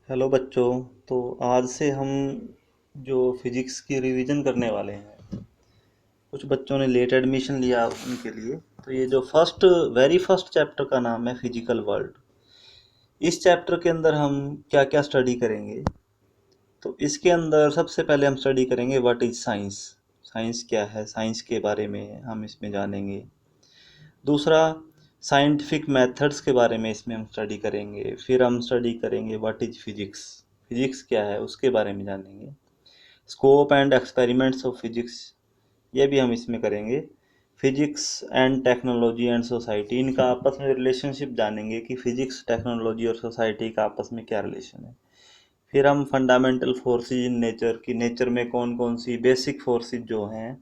Hello बच्चों। तो आज से हम जो फिजिक्स की रिवीजन करने वाले हैं, कुछ बच्चों ने लेट एडमिशन लिया उनके लिए। तो ये जो वेरी फर्स्ट चैप्टर का नाम है फिजिकल वर्ल्ड। इस चैप्टर के अंदर हम क्या क्या स्टडी करेंगे? तो इसके अंदर सबसे पहले हम स्टडी करेंगे व्हाट इज साइंस। साइंस क्या है, साइंस के बारे में हम इसमें जानेंगे। दूसरा, साइंटिफिक मेथड्स के बारे में इसमें हम स्टडी करेंगे। फिर हम स्टडी करेंगे व्हाट इज फिजिक्स, फिजिक्स क्या है उसके बारे में जानेंगे। Scope and experiments of physics, ये भी हम इसमें करेंगे। Physics and technology and society, इनका आपस में रिलेशनशिप जानेंगे कि फिजिक्स, टेक्नोलॉजी और सोसाइटी का आपस में क्या रिलेशन है। फिर हम फंडामेंटल फोर्सेस इन नेचर, की नेचर में कौन कौन सी बेसिक फोर्सेस जो हैं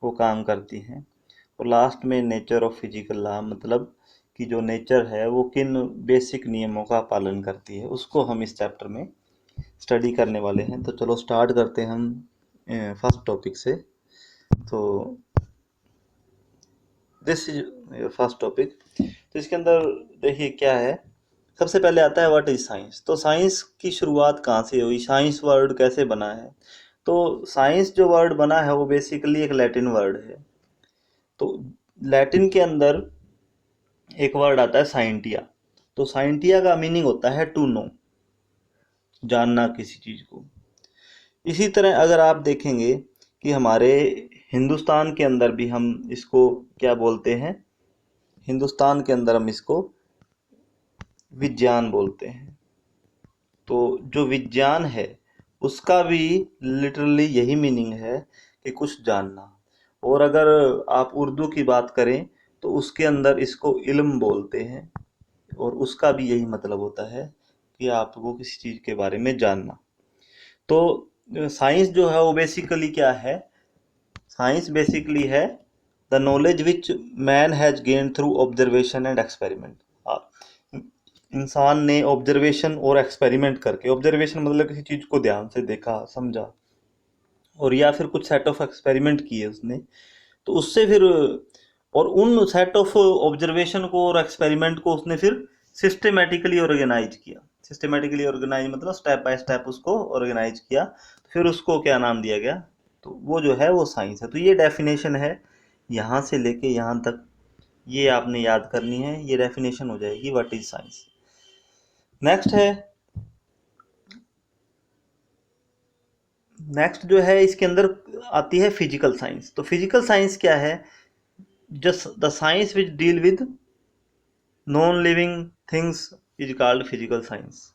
वो काम करती हैं। और लास्ट में नेचर ऑफ फिजिकल लॉ, मतलब कि जो नेचर है वो किन बेसिक नियमों का पालन करती है, उसको हम इस चैप्टर में स्टडी करने वाले हैं। तो चलो स्टार्ट करते हैं हम फर्स्ट टॉपिक से। तो दिस इज फर्स्ट टॉपिक। तो इसके अंदर देखिए क्या है। सबसे पहले आता है व्हाट इज साइंस। तो साइंस की शुरुआत कहाँ से हुई, साइंस वर्ड कैसे बना है? तो साइंस जो वर्ड बना है वो बेसिकली एक लैटिन वर्ड है। तो लैटिन के अंदर एक वर्ड आता है साइंटिया। तो साइंटिया का मीनिंग होता है टू नो, जानना किसी चीज को। इसी तरह अगर आप देखेंगे कि हमारे हिंदुस्तान के अंदर भी हम इसको क्या बोलते हैं, हिंदुस्तान के अंदर हम इसको विज्ञान बोलते हैं। तो जो विज्ञान है उसका भी लिटरली यही मीनिंग है कि कुछ जानना। और अगर आप उर्दू की बात करें तो उसके अंदर इसको इल्म बोलते हैं, और उसका भी यही मतलब होता है कि आपको किसी चीज़ के बारे में जानना। तो साइंस जो है वो बेसिकली क्या है? साइंस बेसिकली है the knowledge which man has gain through observation and experiment. इंसान ने ऑब्जर्वेशन और एक्सपेरिमेंट करके, ऑब्जर्वेशन मतलब किसी चीज को ध्यान से देखा समझा, और या फिर कुछ सेट ऑफ एक्सपेरिमेंट किए उसने, तो उससे फिर, और उन सेट ऑफ ऑब्जर्वेशन को और एक्सपेरिमेंट को उसने फिर सिस्टेमेटिकली ऑर्गेनाइज किया। सिस्टेमेटिकली ऑर्गेनाइज मतलब स्टेप बाय स्टेप उसको ऑर्गेनाइज किया, फिर उसको क्या नाम दिया गया? तो वो जो है वो साइंस है। तो ये डेफिनेशन है, यहाँ से लेके यहाँ तक ये आपने याद करनी है। ये डेफिनेशन हो जाएगी व्हाट इज साइंस। नेक्स्ट है, नेक्स्ट जो है इसके अंदर आती है फिजिकल साइंस। तो फिजिकल साइंस क्या है? Just the science which deal with non living things is called physical science.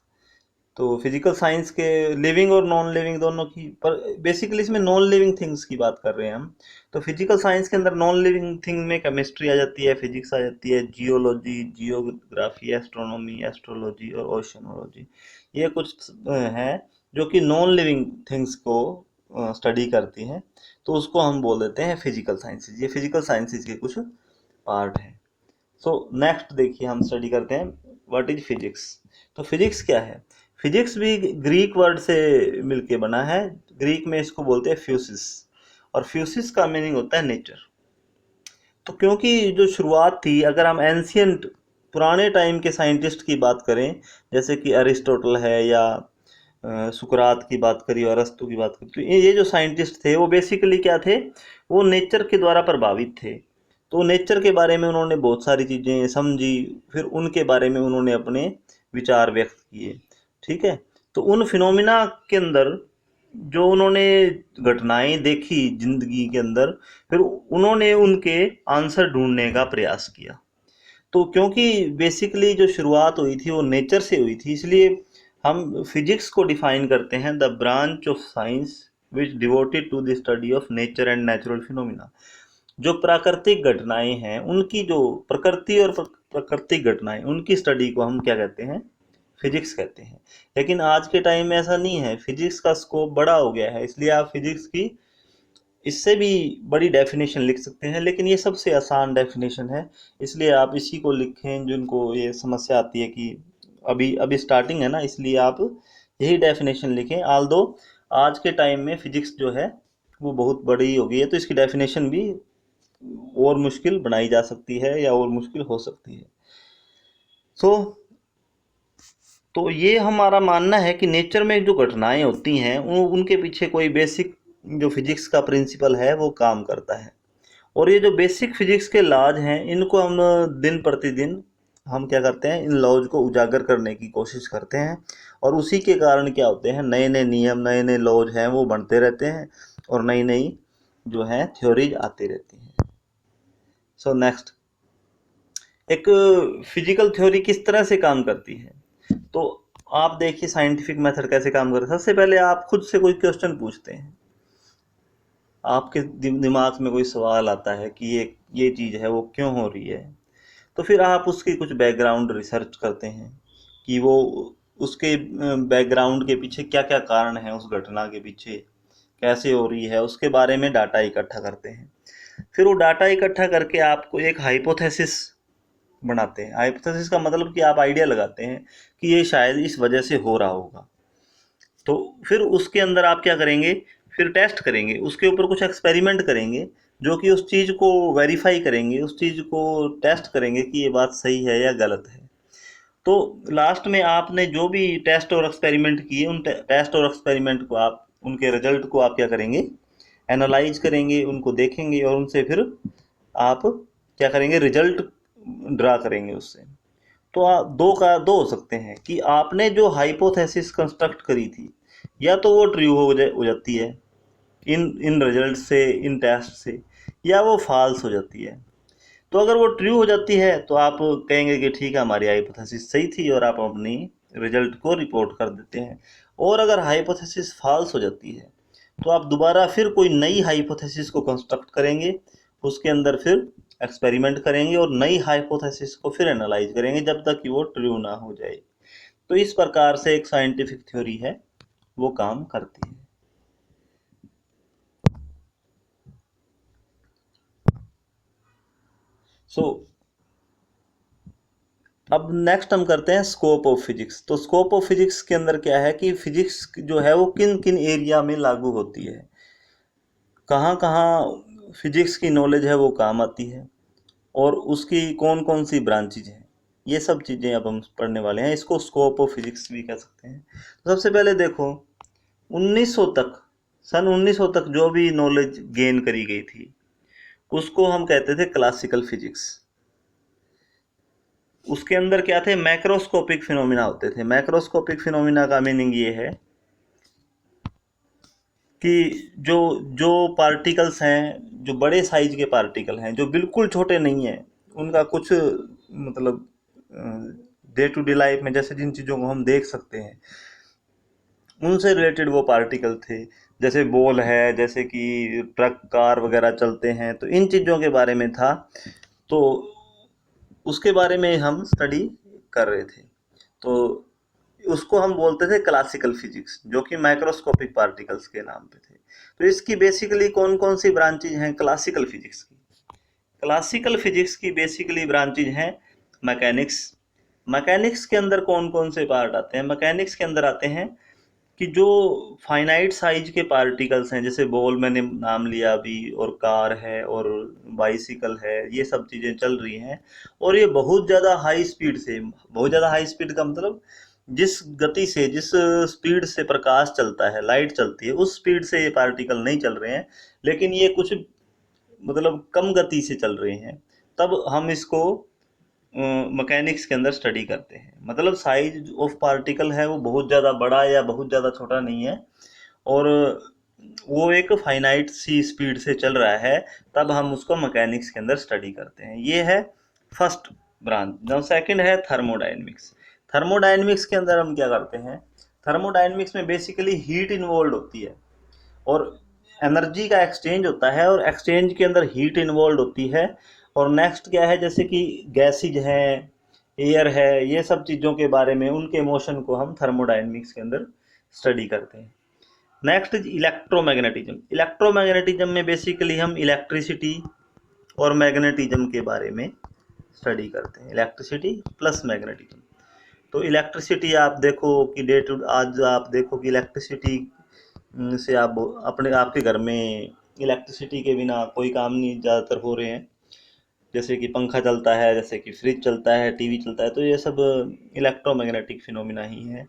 तो फिजिकल साइंस के लिविंग और नॉन लिविंग दोनों की, पर बेसिकली इसमें नॉन लिविंग थिंग्स की बात कर रहे हैं हम। तो फिजिकल साइंस के अंदर नॉन लिविंग थिंग में केमिस्ट्री आ जाती है, फिजिक्स आ जाती है, जियोलॉजी, जियोग्राफी, एस्ट्रोनॉमी, एस्ट्रोलॉजी और ओशनोलॉजी। ये कुछ हैं जो कि नॉन लिविंग थिंग्स को स्टडी करती हैं। तो उसको हम बोल देते हैं फिजिकल साइंसेज। ये फिजिकल साइंसेज के कुछ पार्ट हैं। सो नेक्स्ट देखिए हम स्टडी करते हैं व्हाट इज फिजिक्स। तो फिजिक्स क्या है? फिजिक्स भी ग्रीक वर्ड से मिलके बना है। ग्रीक में इसको बोलते हैं फ्यूसिस, और फ्यूसिस का मीनिंग होता है नेचर। तो क्योंकि जो शुरुआत थी, अगर हम एंशियंट पुराने टाइम के साइंटिस्ट की बात करें, जैसे कि अरिस्टोटल है या सुकरात की बात करी और अरस्तु की बात करी, तो ये जो साइंटिस्ट थे वो बेसिकली क्या थे? वो नेचर के द्वारा प्रभावित थे। तो नेचर के बारे में उन्होंने बहुत सारी चीज़ें समझी, फिर उनके बारे में उन्होंने अपने विचार व्यक्त किए। ठीक है। तो उन फिनोमिना के अंदर जो उन्होंने घटनाएं देखी जिंदगी के अंदर, फिर उन्होंने उनके आंसर ढूंढने का प्रयास किया। तो क्योंकि बेसिकली जो शुरुआत हुई थी वो नेचर से हुई थी, इसलिए हम फिजिक्स को डिफाइन करते हैं the branch of science which devoted to the study of nature and natural phenomena. जो प्राकृतिक घटनाएं हैं उनकी, जो प्रकृति और प्राकृतिक घटनाएं, उनकी स्टडी को हम क्या कहते हैं? फिजिक्स कहते हैं। लेकिन आज के टाइम में ऐसा नहीं है, फिजिक्स का स्कोप बड़ा हो गया है, इसलिए आप फिजिक्स की इससे भी बड़ी डेफिनेशन लिख सकते हैं, लेकिन ये सबसे आसान डेफिनेशन है, इसलिए आप इसी को लिखें। जिनको ये समस्या आती है कि अभी अभी स्टार्टिंग है ना, इसलिए आप यही डेफिनेशन लिखें। आल दो आज के टाइम में फिजिक्स जो है वो बहुत बड़ी हो गई है, तो इसकी डेफिनेशन भी और मुश्किल बनाई जा सकती है या और मुश्किल हो सकती है। सो तो ये हमारा मानना है कि नेचर में जो घटनाएं होती हैं उनके पीछे कोई बेसिक जो फिजिक्स का प्रिंसिपल है वो काम करता है। और ये जो बेसिक फिजिक्स के लॉज हैं इनको हम दिन प्रतिदिन हम क्या करते हैं, इन लॉज को उजागर करने की कोशिश करते हैं। और उसी के कारण क्या होते हैं, नए नए नियम, नए नए लॉज हैं वो बनते रहते हैं और नई नई जो है थ्योरीज आती रहती हैं। सो नेक्स्ट, एक फिजिकल थ्योरी किस तरह से काम करती है, तो आप देखिए साइंटिफिक मेथड कैसे काम करता है। सबसे पहले आप खुद से कोई क्वेश्चन पूछते हैं, आपके दिमाग में कोई सवाल आता है कि ये चीज़ है वो क्यों हो रही है, तो फिर आप उसकी कुछ बैकग्राउंड रिसर्च करते हैं कि वो उसके बैकग्राउंड के पीछे क्या क्या कारण है, उस घटना के पीछे कैसे हो रही है, उसके बारे में डाटा इकट्ठा करते हैं। फिर वो डाटा इकट्ठा करके आपको एक हाइपोथेसिस बनाते हैं। हाइपोथेसिस का मतलब कि आप आइडिया लगाते हैं कि ये शायद इस वजह से हो रहा होगा। तो फिर उसके अंदर आप क्या करेंगे, फिर टेस्ट करेंगे, उसके ऊपर कुछ एक्सपेरिमेंट करेंगे जो कि उस चीज़ को वेरीफाई करेंगे, उस चीज़ को टेस्ट करेंगे कि ये बात सही है या गलत है। तो लास्ट में आपने जो भी टेस्ट और एक्सपेरिमेंट किए, उन टेस्ट और एक्सपेरिमेंट को आप, उनके रिजल्ट को आप क्या करेंगे, एनालाइज करेंगे, उनको देखेंगे और उनसे फिर आप क्या करेंगे, रिजल्ट ड्रा करेंगे उससे। तो आप दो हो सकते हैं कि आपने जो हाइपोथेसिस कंस्ट्रक्ट करी थी, या तो वो ट्रू हो जाती है इन इन रिजल्ट से, इन टेस्ट से, या वो फॉल्स हो जाती है। तो अगर वो ट्रू हो जाती है तो आप कहेंगे कि ठीक है, हमारी हाइपोथेसिस सही थी, और आप अपनी रिजल्ट को रिपोर्ट कर देते हैं। और अगर हाइपोथेसिस फॉल्स हो जाती है तो आप दोबारा फिर कोई नई हाइपोथेसिस को कंस्ट्रक्ट करेंगे, उसके अंदर फिर एक्सपेरिमेंट करेंगे और नई हाइपोथेसिस को फिर एनालाइज करेंगे जब तक कि वो ट्रू ना हो जाए। तो इस प्रकार से एक साइंटिफिक थ्योरी है वो काम करती है। सो अब नेक्स्ट हम करते हैं स्कोप ऑफ फिजिक्स। तो स्कोप ऑफ फिजिक्स के अंदर क्या है कि फिजिक्स जो है वो किन किन एरिया में लागू होती है, कहाँ कहाँ फिजिक्स की नॉलेज है वो काम आती है, और उसकी कौन कौन सी ब्रांचेज हैं, ये सब चीज़ें अब हम पढ़ने वाले हैं। इसको स्कोप ऑफ फिजिक्स भी कह सकते हैं। तो सबसे पहले देखो, 1900 तक, सन 1900 तक जो भी नॉलेज गेन करी गई थी उसको हम कहते थे क्लासिकल फिजिक्स। उसके अंदर क्या थे, मैक्रोस्कोपिक फिनोमिना होते थे। मैक्रोस्कोपिक फिनोमिना का मीनिंग ये है कि जो जो पार्टिकल्स हैं, जो बड़े साइज के पार्टिकल हैं, जो बिल्कुल छोटे नहीं हैं, उनका कुछ मतलब डे टू डे लाइफ में जैसे जिन चीज़ों को हम देख सकते हैं उनसे रिलेटेड वो पार्टिकल थे। जैसे बॉल है, जैसे कि ट्रक कार वगैरह चलते हैं, तो इन चीज़ों के बारे में था। तो उसके बारे में हम स्टडी कर रहे थे। तो उसको हम बोलते थे क्लासिकल फिजिक्स, जो कि माइक्रोस्कोपिक पार्टिकल्स के नाम पे थे। तो इसकी बेसिकली कौन कौन सी ब्रांचेज हैं क्लासिकल फिजिक्स की? क्लासिकल फिजिक्स की बेसिकली ब्रांचेज हैं मैकेनिक्स। मैकेनिक्स के अंदर कौन कौन से पार्ट आते हैं? मैकेनिक्स के अंदर आते हैं कि जो फाइनाइट साइज के पार्टिकल्स हैं, जैसे बॉल मैंने नाम लिया अभी, और कार है, और बाइसिकल है, ये सब चीज़ें चल रही हैं। और ये बहुत ज़्यादा हाई स्पीड से, बहुत ज़्यादा हाई स्पीड का मतलब जिस गति से, जिस स्पीड से प्रकाश चलता है, लाइट चलती है, उस स्पीड से ये पार्टिकल नहीं चल रहे हैं, लेकिन ये कुछ मतलब कम गति से चल रहे हैं। तब हम इसको मैकेनिक्स के अंदर स्टडी करते हैं। मतलब साइज ऑफ पार्टिकल है वो बहुत ज़्यादा बड़ा या बहुत ज़्यादा छोटा नहीं है, और वो एक फाइनाइट सी स्पीड से चल रहा है, तब हम उसको मैकेनिक्स के अंदर स्टडी करते हैं। ये है फर्स्ट ब्रांच। जो सेकंड है थर्मोडायनेमिक्स। थर्मोडायनेमिक्स के अंदर हम क्या करते हैं, थर्मोडायनेमिक्स में बेसिकली हीट इन्वॉल्व होती है और एनर्जी का एक्सचेंज होता है, और एक्सचेंज के अंदर हीट इन्वॉल्व होती है। और नेक्स्ट क्या है, जैसे कि गैसेज हैं, एयर है, ये सब चीज़ों के बारे में, उनके मोशन को हम थर्मोडायनेमिक्स के अंदर स्टडी करते हैं। Next is electromagnetism. इलेक्ट्रोमैग्नेटिज्म में बेसिकली हम इलेक्ट्रिसिटी और मैग्नेटिज्म के बारे में स्टडी करते हैं, इलेक्ट्रिसिटी प्लस मैग्नेटिज्म। तो इलेक्ट्रिसिटी आप देखो कि डे टू आज आप देखो कि इलेक्ट्रिसिटी से आप अपने आपके घर में इलेक्ट्रिसिटी के बिना कोई काम नहीं ज़्यादातर हो रहे हैं। जैसे कि पंखा चलता है, जैसे कि फ्रिज चलता है, टीवी चलता है, तो ये सब इलेक्ट्रोमैग्नेटिक फिनोमिना ही है।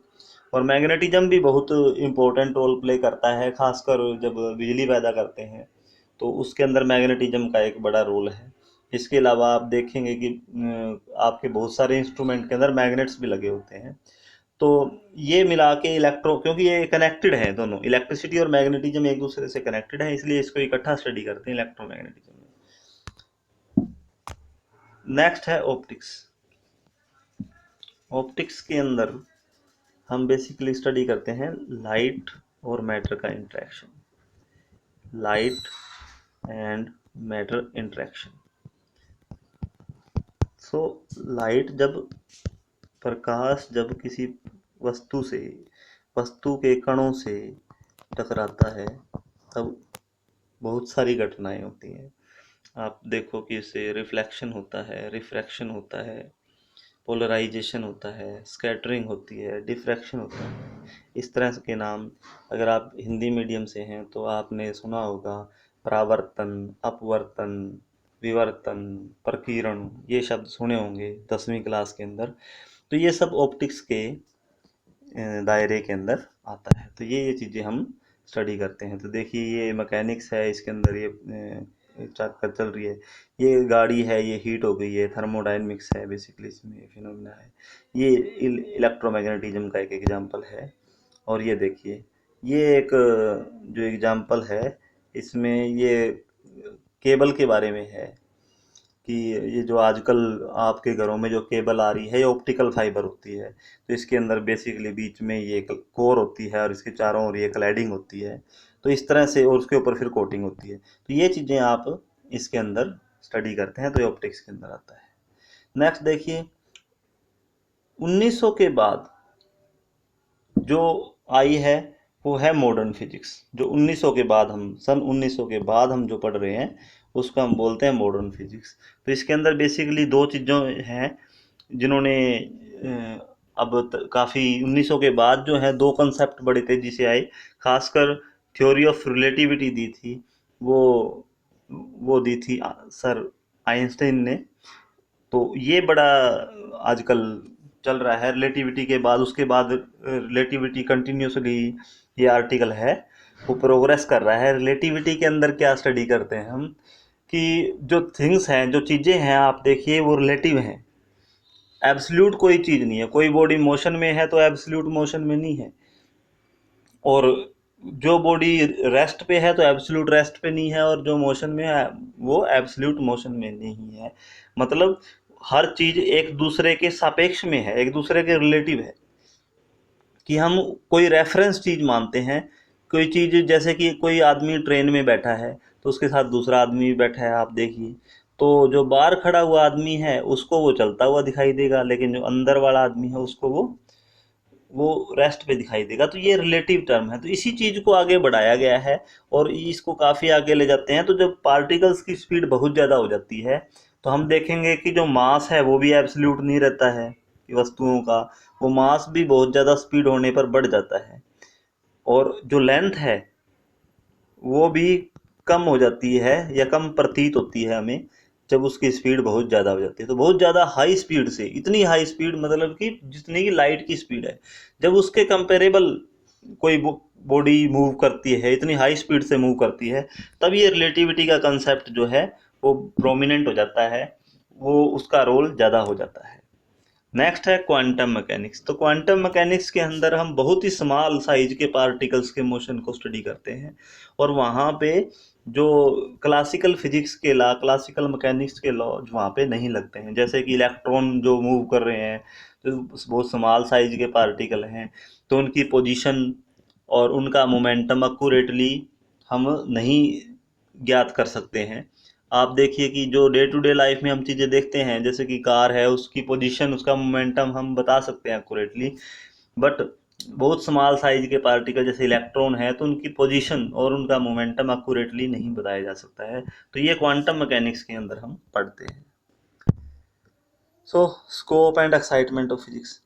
और मैग्नेटिज्म भी बहुत इम्पोर्टेंट रोल प्ले करता है, खासकर जब बिजली पैदा करते हैं तो उसके अंदर मैग्नेटिज्म का एक बड़ा रोल है। इसके अलावा आप देखेंगे कि आपके बहुत सारे इंस्ट्रूमेंट के अंदर मैग्नेट्स भी लगे होते हैं। तो ये मिला के इलेक्ट्रो, क्योंकि ये कनेक्टेड है, दोनों इलेक्ट्रिसिटी और मैग्नेटिज्म एक दूसरे से कनेक्टेड है, इसलिए इसको इकट्ठा स्टडी करते हैं इलेक्ट्रोमैग्नेटिज्म में। नेक्स्ट है ऑप्टिक्स। ऑप्टिक्स के अंदर हम बेसिकली स्टडी करते हैं लाइट और मैटर का interaction, light and matter interaction. So light जब प्रकाश जब किसी वस्तु से, वस्तु के कणों से टकराता है तब बहुत सारी घटनाएं होती हैं। आप देखो कि इससे रिफ्लेक्शन होता है, रिफ्रैक्शन होता है, पोलराइजेशन होता है, स्कैटरिंग होती है, डिफ्रैक्शन होता है। इस तरह के नाम अगर आप हिंदी मीडियम से हैं तो आपने सुना होगा, परावर्तन, अपवर्तन, विवर्तन, प्रकीर्ण, ये शब्द सुने होंगे 10वीं क्लास के अंदर। तो ये सब ऑप्टिक्स के दायरे के अंदर आता है। तो ये चीज़ें हम स्टडी करते हैं। तो देखिए ये मैकेनिक्स है, इसके अंदर ये चक्कर चल रही है, ये गाड़ी है, ये हीट हो गई है, थर्मोडायनेमिक्स है बेसिकली इसमें फिनोमिना है। ये इलेक्ट्रोमैग्नेटिज्म का एक एग्जांपल है। और ये देखिए ये एक जो एग्जांपल है इसमें ये केबल के बारे में है कि ये जो आजकल आपके घरों में जो केबल आ रही है ये ऑप्टिकल फाइबर होती है। तो इसके अंदर बेसिकली बीच में ये कोर होती है और इसके चारों ओर ये क्लैडिंग होती है। तो इस तरह से, और उसके ऊपर फिर कोटिंग होती है। तो ये चीज़ें आप इसके अंदर स्टडी करते हैं, तो ये ऑप्टिक्स के अंदर आता है। नेक्स्ट देखिए 1900 के बाद जो आई है वो है मॉडर्न फिजिक्स। जो 1900 के बाद हम, सन 1900 के बाद हम जो पढ़ रहे हैं उसको हम बोलते हैं मॉडर्न फिजिक्स। तो इसके अंदर बेसिकली दो चीज़ों हैं जिन्होंने काफ़ी 1900 के बाद जो है दो कंसेप्ट बड़े तेज़ी से आए। खासकर थ्योरी ऑफ रिलेटिविटी दी थी, वो दी थी सर आइंस्टाइन ने। तो ये बड़ा आजकल चल रहा है रिलेटिविटी के बाद। उसके बाद रिलेटिविटी कंटिन्यूसली, ये आर्टिकल है वो प्रोग्रेस कर रहा है। रिलेटिविटी के अंदर क्या स्टडी करते हैं हम कि जो थिंग्स हैं, जो चीज़ें हैं, आप देखिए वो रिलेटिव हैं, एब्सोल्यूट कोई चीज़ नहीं है। कोई बॉडी मोशन में है तो एब्सोल्यूट मोशन में नहीं है, और जो बॉडी रेस्ट पे है तो एब्सोल्यूट रेस्ट पे नहीं है, और जो मोशन में है वो एब्सोल्यूट मोशन में नहीं है। मतलब हर चीज़ एक दूसरे के सापेक्ष में है, एक दूसरे के रिलेटिव है। कि हम कोई रेफरेंस चीज़ मानते हैं, कोई चीज़, जैसे कि कोई आदमी ट्रेन में बैठा है तो उसके साथ दूसरा आदमी भी बैठा है, आप देखिए तो जो बाहर खड़ा हुआ आदमी है उसको वो चलता हुआ दिखाई देगा, लेकिन जो अंदर वाला आदमी है उसको वो रेस्ट पे दिखाई देगा। तो ये रिलेटिव टर्म है। तो इसी चीज़ को आगे बढ़ाया गया है और इसको काफ़ी आगे ले जाते हैं। तो जब पार्टिकल्स की स्पीड बहुत ज़्यादा हो जाती है तो हम देखेंगे कि जो मास है वो भी एब्सोल्यूट नहीं रहता है वस्तुओं का, वो मास भी बहुत ज़्यादा स्पीड होने पर बढ़ जाता है। और जो लेंथ है वो भी कम हो जाती है या कम प्रतीत होती है हमें जब उसकी स्पीड बहुत ज़्यादा हो जाती है। तो बहुत ज़्यादा हाई स्पीड से, इतनी हाई स्पीड मतलब कि जितनी की लाइट की स्पीड है, जब उसके कंपेरेबल कोई बॉडी मूव करती है, इतनी हाई स्पीड से मूव करती है, तब ये रिलेटिविटी का कंसेप्ट जो है वो प्रोमिनेंट हो जाता है, वो उसका रोल ज़्यादा हो जाता है। नेक्स्ट है क्वांटम मैकेनिक्स। तो क्वांटम मैकेनिक्स के अंदर हम बहुत ही स्मॉल साइज के पार्टिकल्स के मोशन को स्टडी करते हैं, और वहाँ पे जो क्लासिकल फिजिक्स के लॉ, क्लासिकल मैकेनिक्स के लॉ वहाँ पे नहीं लगते हैं। जैसे कि इलेक्ट्रॉन जो मूव कर रहे हैं तो बहुत स्मॉल साइज के पार्टिकल हैं, तो उनकी पोजीशन और उनका मोमेंटम एक्यूरेटली हम नहीं ज्ञात कर सकते हैं। आप देखिए कि जो डे टू डे लाइफ में हम चीज़ें देखते हैं, जैसे कि कार है, उसकी पोजीशन, उसका मोमेंटम हम बता सकते हैं एक्यूरेटली, बट बहुत स्मॉल साइज के पार्टिकल जैसे इलेक्ट्रॉन है तो उनकी पोजीशन और उनका मोमेंटम एक्यूरेटली नहीं बताया जा सकता है। तो ये क्वांटम मैकेनिक्स के अंदर हम पढ़ते हैं। So scope and excitement of physics.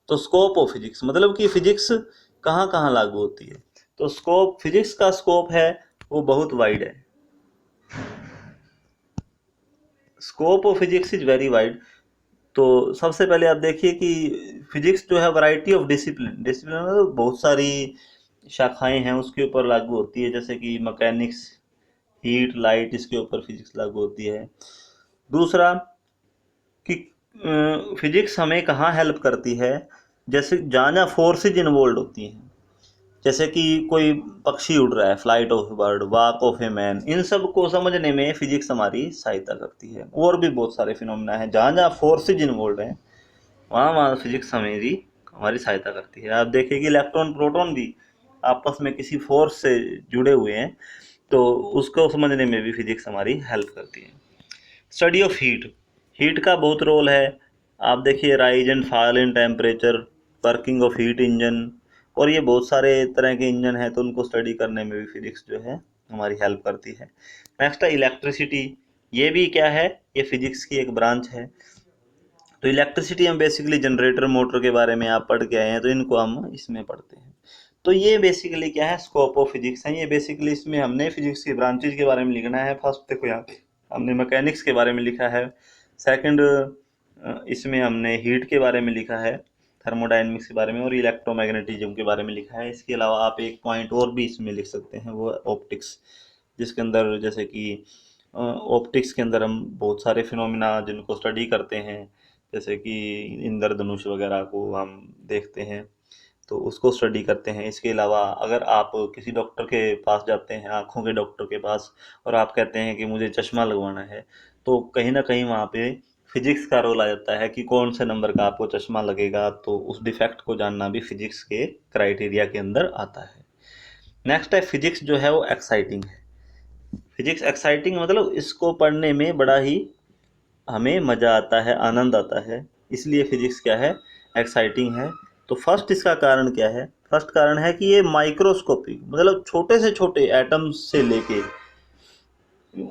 तो स्कोप ऑफ फिजिक्स मतलब कि फिजिक्स कहाँ कहाँ लागू होती है। तो स्कोप, फिजिक्स का स्कोप है वो बहुत वाइड है। Scope of physics is very wide. तो सबसे पहले आप देखिए कि फिजिक्स जो है वैरायटी ऑफ डिसिप्लिन, डिसिप्लिन मतलब बहुत सारी शाखाएं हैं उसके ऊपर लागू होती है, जैसे कि मैकेनिक्स, हीट, लाइट, इसके ऊपर फिजिक्स लागू होती है। दूसरा कि फिजिक्स हमें कहाँ हेल्प करती है, जैसे जहाँ जहाँ फोर्सेज इन्वॉल्व होती हैं, जैसे कि कोई पक्षी उड़ रहा है, flight of a bird, walk of a man, इन सब को समझने में फिजिक्स हमारी सहायता करती है। और भी बहुत सारे फिनोमिना हैं, जहाँ जहाँ फोर्सेज इन्वॉल्व हैं वहाँ वहाँ फिजिक्स हमारी सहायता करती है। आप देखिए कि इलेक्ट्रॉन प्रोटॉन भी आपस में किसी फोर्स से जुड़े हुए हैं, तो उसको समझने में भी फिजिक्स हमारी हेल्प करती है। स्टडी ऑफ हीट, हीट का बहुत रोल है। आप देखिए rise and fall in temperature, working of heat engine, और ये बहुत सारे तरह के इंजन हैं, तो उनको स्टडी करने में भी फिजिक्स जो है हमारी हेल्प करती है। नेक्स्ट है इलेक्ट्रिसिटी, ये भी क्या है, ये फिजिक्स की एक ब्रांच है। तो इलेक्ट्रिसिटी हम बेसिकली जनरेटर मोटर के बारे में आप पढ़ के आए हैं, तो इनको हम इसमें पढ़ते हैं। तो ये बेसिकली क्या है, स्कोप ऑफ फिजिक्स है। ये बेसिकली इसमें हमने फिजिक्स की ब्रांचेज के बारे में लिखना है। फर्स्ट देखो यहाँ पे हमने मैकेनिक्स के बारे में लिखा है, सेकंड इसमें हमने हीट के बारे में लिखा है, थर्मोडायनेमिक्स के बारे में, और इलेक्ट्रोमैग्नेटिज्म के बारे में लिखा है। इसके अलावा आप एक पॉइंट और भी इसमें लिख सकते हैं, वो ऑप्टिक्स, जिसके अंदर जैसे कि ऑप्टिक्स के अंदर हम बहुत सारे फिनोमिना जिनको स्टडी करते हैं, जैसे कि इंद्रधनुष वगैरह को हम देखते हैं, तो उसको स्टडी करते हैं। इसके अलावा अगर आप किसी डॉक्टर के पास जाते हैं, आँखों के डॉक्टर के पास, और आप कहते हैं कि मुझे चश्मा लगवाना है, तो कहीं ना कहीं वहाँ पे फिजिक्स का रोल आ जाता है कि कौन से नंबर का आपको चश्मा लगेगा, तो उस डिफेक्ट को जानना भी फिजिक्स के क्राइटेरिया के अंदर आता है। नेक्स्ट है फिजिक्स जो है वो एक्साइटिंग है। फिजिक्स एक्साइटिंग मतलब इसको पढ़ने में बड़ा ही हमें मज़ा आता है, आनंद आता है, इसलिए फिजिक्स क्या है, एक्साइटिंग है। तो फर्स्ट इसका कारण क्या है, फर्स्ट कारण है कि ये माइक्रोस्कोपिक, मतलब छोटे से छोटे एटम्स से लेके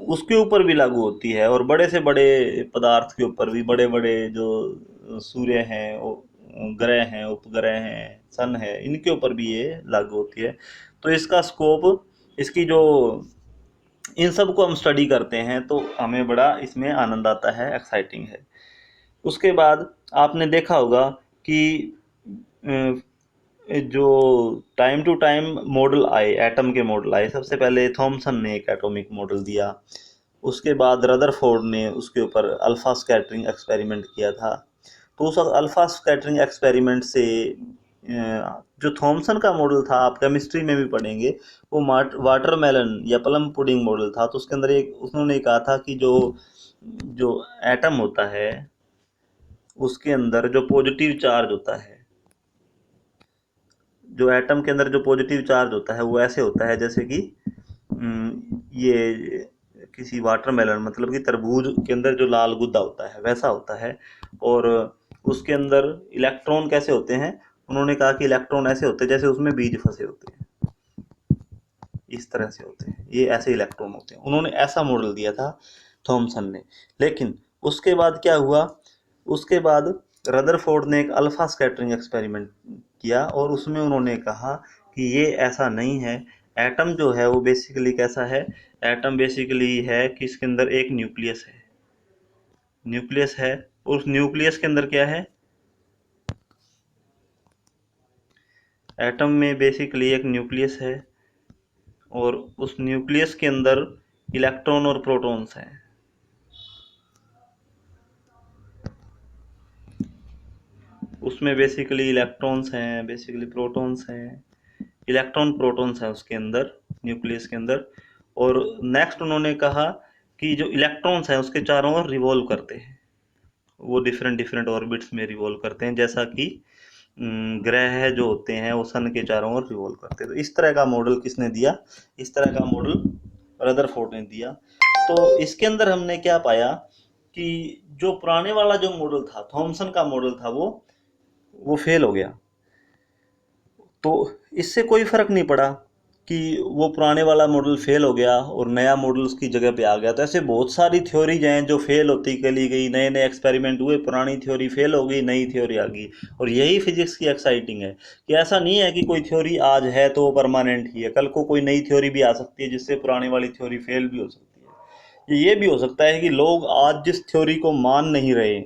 उसके ऊपर भी लागू होती है, और बड़े से बड़े पदार्थ के ऊपर भी, बड़े बड़े जो सूर्य हैं, ग्रह हैं, उपग्रह हैं, सन है, इनके ऊपर भी ये लागू होती है। तो इसका स्कोप, इसकी जो, इन सब को हम स्टडी करते हैं तो हमें बड़ा इसमें आनंद आता है, एक्साइटिंग है। उसके बाद आपने देखा होगा कि जो टाइम टू टाइम मॉडल आए, एटम के मॉडल आए। सबसे पहले थॉमसन ने एक एटॉमिक मॉडल दिया, उसके बाद रदरफोर्ड ने उसके ऊपर अल्फा स्कैटरिंग एक्सपेरिमेंट किया था। तो उस अल्फा स्कैटरिंग एक्सपेरिमेंट से जो थॉमसन का मॉडल था, आप केमिस्ट्री में भी पढ़ेंगे, वो वाटरमेलन या प्लम पुडिंग मॉडल था। तो उसके अंदर एक उन्होंने कहा था कि जो जो एटम होता है उसके अंदर जो पॉजिटिव चार्ज होता है, जो एटम के अंदर जो पॉजिटिव चार्ज होता है वो ऐसे होता है जैसे कि ये किसी वाटरमेलन, मतलब कि तरबूज के अंदर जो लाल गुद्दा होता है वैसा होता है। और उसके अंदर इलेक्ट्रॉन कैसे होते हैं, उन्होंने कहा कि इलेक्ट्रॉन ऐसे होते हैं जैसे उसमें बीज फंसे होते हैं, इस तरह से होते हैं, ये ऐसे इलेक्ट्रॉन होते हैं। उन्होंने ऐसा मॉडल दिया था थॉमसन ने। लेकिन उसके बाद क्या हुआ, उसके बाद रदरफोर्ड ने एक अल्फा स्कैटरिंग एक्सपेरिमेंट किया, और उसमें उन्होंने कहा कि ये ऐसा नहीं है। एटम जो है वो बेसिकली कैसा है, एटम बेसिकली है कि इसके अंदर एक न्यूक्लियस है, न्यूक्लियस है, और उस न्यूक्लियस के अंदर क्या है, एटम में बेसिकली एक न्यूक्लियस है, और उस न्यूक्लियस के अंदर इलेक्ट्रॉन और प्रोटॉन्स हैं। उसमें बेसिकली इलेक्ट्रॉन्स हैं, बेसिकली प्रोटॉन्स हैं, इलेक्ट्रॉन प्रोटॉन्स हैं उसके अंदर, न्यूक्लियस के अंदर। और नेक्स्ट उन्होंने कहा कि जो इलेक्ट्रॉन्स हैं उसके चारों ओर रिवॉल्व करते हैं, वो डिफरेंट डिफरेंट ऑर्बिट्स में रिवॉल्व करते हैं, जैसा कि ग्रह जो होते हैं वो सन के चारों ओर रिवॉल्व करते हैं। तो इस तरह का मॉडल किसने दिया, इस तरह का मॉडल रदरफोर्ड ने दिया। तो इसके अंदर हमने क्या पाया कि जो पुराने वाला जो मॉडल था, थॉमसन का मॉडल था, वो फेल हो गया। तो इससे कोई फर्क नहीं पड़ा कि वो पुराने वाला मॉडल फेल हो गया और नया मॉडल उसकी जगह पे आ गया। तो ऐसे बहुत सारी थ्योरीज हैं जो फेल होती चली गई, नए नए एक्सपेरिमेंट हुए, पुरानी थ्योरी फेल हो गई, नई थ्योरी आ गई। और यही फिजिक्स की एक्साइटिंग है कि ऐसा नहीं है कि कोई थ्योरी आज है तो वो परमानेंट ही है, कल को कोई नई थ्योरी भी आ सकती है जिससे पुरानी वाली थ्योरी फेल भी हो सकती है। ये भी हो सकता है कि लोग आज जिस थ्योरी को मान नहीं रहे,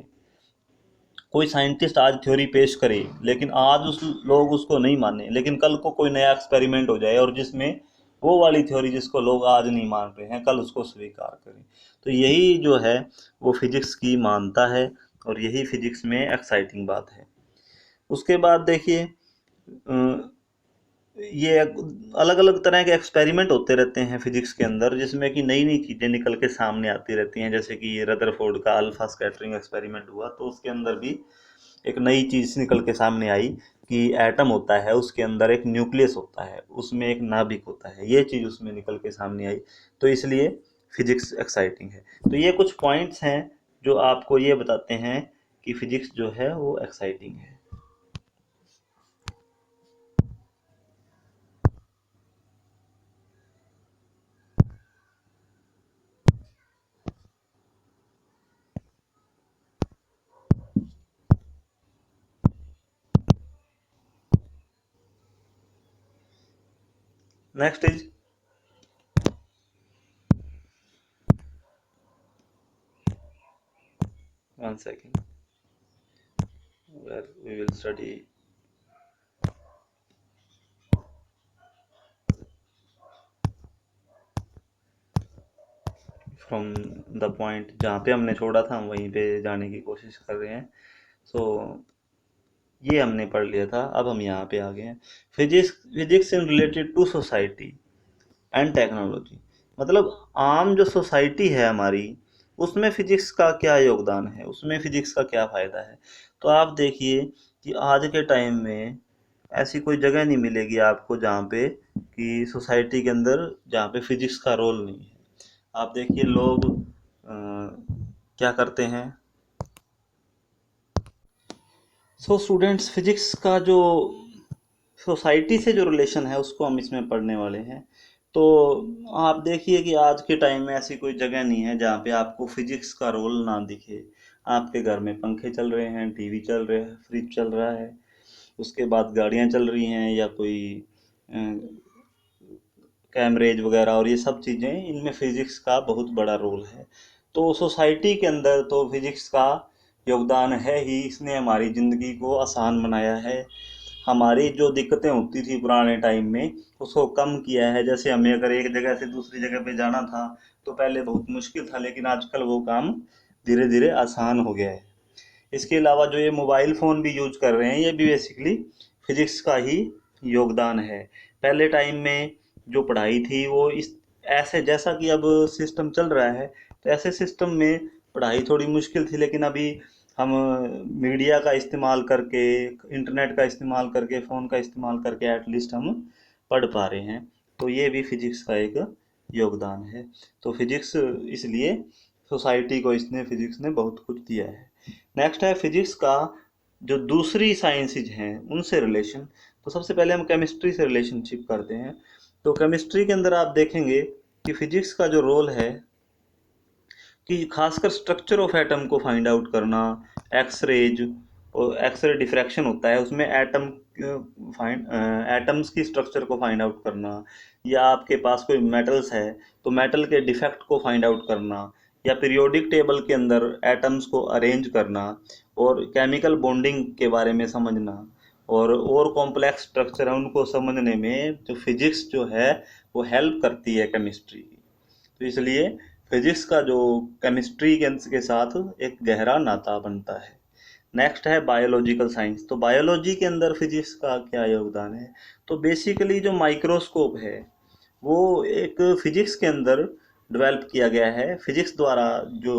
कोई साइंटिस्ट आज थ्योरी पेश करे लेकिन आज उस लोग उसको नहीं माने, लेकिन कल को कोई नया एक्सपेरिमेंट हो जाए और जिसमें वो वाली थ्योरी जिसको लोग आज नहीं मान रहे हैं कल उसको स्वीकार करें। तो यही जो है वो फिजिक्स की मानता है और यही फिजिक्स में एक्साइटिंग बात है। उसके बाद देखिए ये अलग अलग तरह के एक्सपेरिमेंट होते रहते हैं फिजिक्स के अंदर, जिसमें कि नई नई चीज़ें निकल के सामने आती रहती हैं। जैसे कि ये रदरफोर्ड का अल्फा स्कैटरिंग एक्सपेरिमेंट हुआ, तो उसके अंदर भी एक नई चीज़ निकल के सामने आई कि एटम होता है, उसके अंदर एक न्यूक्लियस होता है, उसमें एक नाभिक होता है, ये चीज़ उसमें निकल के सामने आई। तो इसलिए फिजिक्स एक्साइटिंग है। तो ये कुछ पॉइंट्स हैं जो आपको ये बताते हैं कि फिजिक्स जो है वो एक्साइटिंग है। Next is 1 second where we will study from the point जहाँ पे हमने छोड़ा था, हम वहीं पे जाने की कोशिश कर रहे हैं। सो ये हमने पढ़ लिया था, अब हम यहाँ पे आ गए हैं। Physics physics in related to society and technology, मतलब आम जो सोसाइटी है हमारी, उसमें फिजिक्स का क्या योगदान है, उसमें फिजिक्स का क्या फ़ायदा है। तो आप देखिए कि आज के टाइम में ऐसी कोई जगह नहीं मिलेगी आपको जहाँ पे कि सोसाइटी के अंदर जहाँ पे फिजिक्स का रोल नहीं है। आप देखिए लोग क्या करते हैं। सो स्टूडेंट्स, फिजिक्स का जो सोसाइटी से जो रिलेशन है उसको हम इसमें पढ़ने वाले हैं। तो आप देखिए कि आज के टाइम में ऐसी कोई जगह नहीं है जहाँ पे आपको फिजिक्स का रोल ना दिखे। आपके घर में पंखे चल रहे हैं, टीवी चल रहे हैं, फ्रिज चल रहा है, उसके बाद गाड़ियाँ चल रही हैं या कोई कैमरेज वगैरह, और ये सब चीज़ें, इनमें फिजिक्स का बहुत बड़ा रोल है। तो सोसाइटी के अंदर तो फिजिक्स का योगदान है ही, इसने हमारी ज़िंदगी को आसान बनाया है। हमारी जो दिक्कतें होती थी पुराने टाइम में उसको कम किया है। जैसे हमें अगर एक जगह से दूसरी जगह पे जाना था तो पहले बहुत मुश्किल था, लेकिन आजकल वो काम धीरे धीरे आसान हो गया है। इसके अलावा जो ये मोबाइल फ़ोन भी यूज कर रहे हैं, ये भी बेसिकली फिजिक्स का ही योगदान है। पहले टाइम में जो पढ़ाई थी वो इस ऐसे जैसा कि अब सिस्टम चल रहा है, तो ऐसे सिस्टम में पढ़ाई थोड़ी मुश्किल थी, लेकिन अभी हम मीडिया का इस्तेमाल करके, इंटरनेट का इस्तेमाल करके, फ़ोन का इस्तेमाल करके एटलीस्ट हम पढ़ पा रहे हैं। तो ये भी फिजिक्स का एक योगदान है। तो फिजिक्स इसलिए सोसाइटी को इसने फिजिक्स ने बहुत कुछ दिया है। नेक्स्ट है फिजिक्स का जो दूसरी साइंसेज हैं उनसे रिलेशन। तो सबसे पहले हम केमिस्ट्री से रिलेशनशिप करते हैं। तो केमिस्ट्री के अंदर आप देखेंगे कि फिजिक्स का जो रोल है कि खासकर स्ट्रक्चर ऑफ एटम को फाइंड आउट करना, एक्सरेज और एक्सरे डिफ्रैक्शन होता है उसमें फाइंड एटम्स की स्ट्रक्चर को फाइंड आउट करना, या आपके पास कोई मेटल्स है तो मेटल के डिफेक्ट को फाइंड आउट करना, या पीरियोडिक टेबल के अंदर एटम्स को अरेंज करना, और केमिकल बॉन्डिंग के बारे में समझना, और कॉम्प्लेक्स स्ट्रक्चर है उनको समझने में जो फिजिक्स जो है वो हेल्प करती है केमिस्ट्री की। तो इसलिए फिजिक्स का जो केमिस्ट्री के साथ एक गहरा नाता बनता है। नेक्स्ट है बायोलॉजिकल साइंस। तो बायोलॉजी के अंदर फिजिक्स का क्या योगदान है। तो बेसिकली जो माइक्रोस्कोप है वो एक फिजिक्स के अंदर डेवलप किया गया है, फिजिक्स द्वारा जो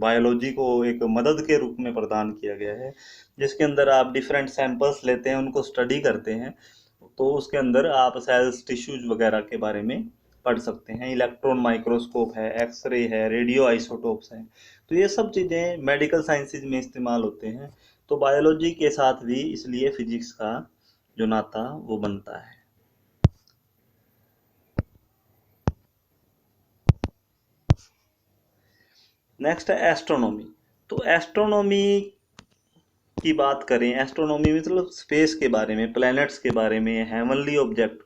बायोलॉजी को एक मदद के रूप में प्रदान किया गया है, जिसके अंदर आप डिफरेंट सैंपल्स लेते हैं, उनको स्टडी करते हैं। तो उसके अंदर आप सेल्स, टिश्यूज वगैरह के बारे में पढ़ सकते हैं। इलेक्ट्रॉन माइक्रोस्कोप है, एक्सरे है, रेडियो आइसोटोप्स हैं। तो ये सब चीज़ें मेडिकल साइंसेज में इस्तेमाल होते हैं। तो बायोलॉजी के साथ भी इसलिए फिजिक्स का जो नाता वो बनता है। नेक्स्ट है एस्ट्रोनॉमी। तो एस्ट्रोनॉमी की बात करें, एस्ट्रोनॉमी मतलब स्पेस के बारे में, प्लैनेट्स के बारे में, हेवनली ऑब्जेक्ट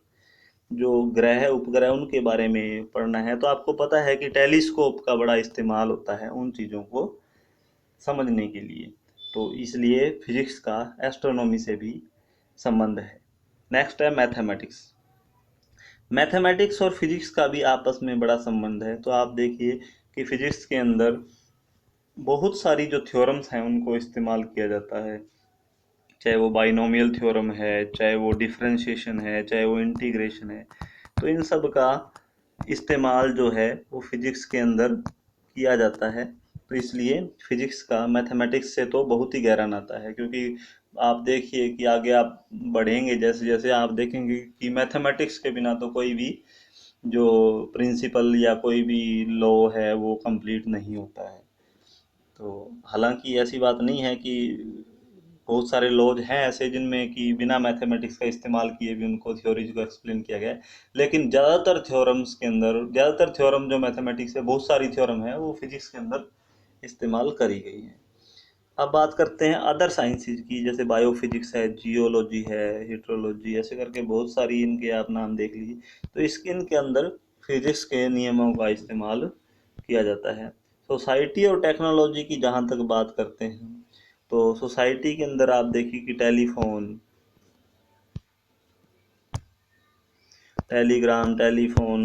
जो ग्रह उपग्रह उनके बारे में पढ़ना है, तो आपको पता है कि टेलीस्कोप का बड़ा इस्तेमाल होता है उन चीज़ों को समझने के लिए। तो इसलिए फिजिक्स का एस्ट्रोनॉमी से भी संबंध है। नेक्स्ट है मैथमेटिक्स। मैथमेटिक्स और फिजिक्स का भी आपस में बड़ा संबंध है। तो आप देखिए कि फिजिक्स के अंदर बहुत सारी जो थ्योरम्स हैं उनको इस्तेमाल किया जाता है, चाहे वो बाइनोमियल थ्योरम है, चाहे वो डिफरेंशिएशन है, चाहे वो इंटीग्रेशन है। तो इन सब का इस्तेमाल जो है वो फिजिक्स के अंदर किया जाता है। तो इसलिए फिजिक्स का मैथमेटिक्स से तो बहुत ही गहरा नाता है, क्योंकि आप देखिए कि आगे आप बढ़ेंगे जैसे जैसे आप देखेंगे कि मैथमेटिक्स के बिना तो कोई भी जो प्रिंसिपल या कोई भी लॉ है वो कंप्लीट नहीं होता है। तो हालांकि ऐसी बात नहीं है कि बहुत सारे लॉज हैं ऐसे जिनमें कि बिना मैथमेटिक्स का इस्तेमाल किए भी उनको थ्योरीज को एक्सप्लेन किया गया है, लेकिन ज़्यादातर थ्योरम्स के अंदर, ज़्यादातर थ्योरम जो मैथमेटिक्स है, बहुत सारी थ्योरम है वो फिजिक्स के अंदर इस्तेमाल करी गई है। अब बात करते हैं अदर साइंसेज की, जैसे बायोफिजिक्स है, जियोलॉजी है, हिट्रोलॉजी, ऐसे करके बहुत सारी इनके आप नाम देख लीजिए। तो इसके इनके अंदर फिजिक्स के नियमों का इस्तेमाल किया जाता है। सोसाइटी और टेक्नोलॉजी की जहाँ तक बात करते हैं, तो सोसाइटी के अंदर आप देखिए कि टेलीफोन, टेलीग्राम, टेलीफोन,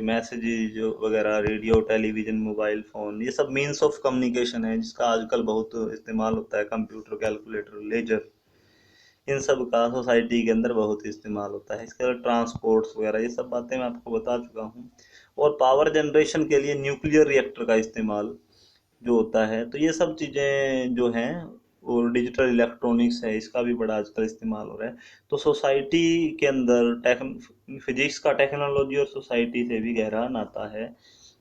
मैसेजेज वगैरह, रेडियो, टेलीविज़न, मोबाइल फ़ोन, ये सब मीन्स ऑफ कम्युनिकेशन है जिसका आजकल बहुत इस्तेमाल होता है। कंप्यूटर, कैलकुलेटर, लेजर, इन सब का सोसाइटी के अंदर बहुत इस्तेमाल होता है। इसके अलावा ट्रांसपोर्ट्स वगैरह ये सब बातें मैं आपको बता चुका हूँ। और पावर जनरेशन के लिए न्यूक्लियर रिएक्टर का इस्तेमाल जो होता है, तो ये सब चीज़ें जो हैं, और डिजिटल इलेक्ट्रॉनिक्स है, इसका भी बड़ा आजकल इस्तेमाल हो रहा है। तो सोसाइटी के अंदर फिजिक्स का टेक्नोलॉजी और सोसाइटी से भी गहरा नाता है।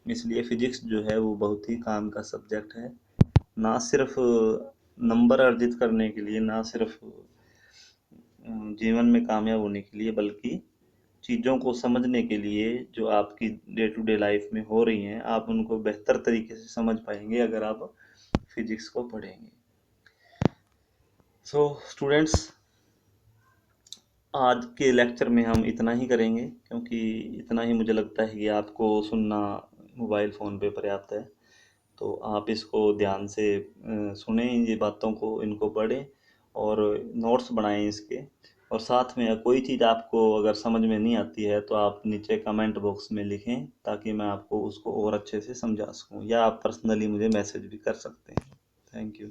इसलिए फिजिक्स जो है वो बहुत ही काम का सब्जेक्ट है, ना सिर्फ नंबर अर्जित करने के लिए, ना सिर्फ जीवन में कामयाब होने के लिए, बल्कि चीज़ों को समझने के लिए जो आपकी डे टू डे लाइफ में हो रही हैं, आप उनको बेहतर तरीके से समझ पाएंगे अगर आप फिजिक्स को पढ़ेंगे। सो स्टूडेंट्स, आज के लेक्चर में हम इतना ही करेंगे, क्योंकि इतना ही मुझे लगता है कि आपको सुनना मोबाइल फ़ोन पे पर्याप्त है। तो आप इसको ध्यान से सुने, ये बातों को, इनको पढ़ें और नोट्स बनाएं इसके। और साथ में कोई चीज़ आपको अगर समझ में नहीं आती है तो आप नीचे कमेंट बॉक्स में लिखें, ताकि मैं आपको उसको और अच्छे से समझा सकूं, या आप पर्सनली मुझे मैसेज भी कर सकते हैं। Thank you.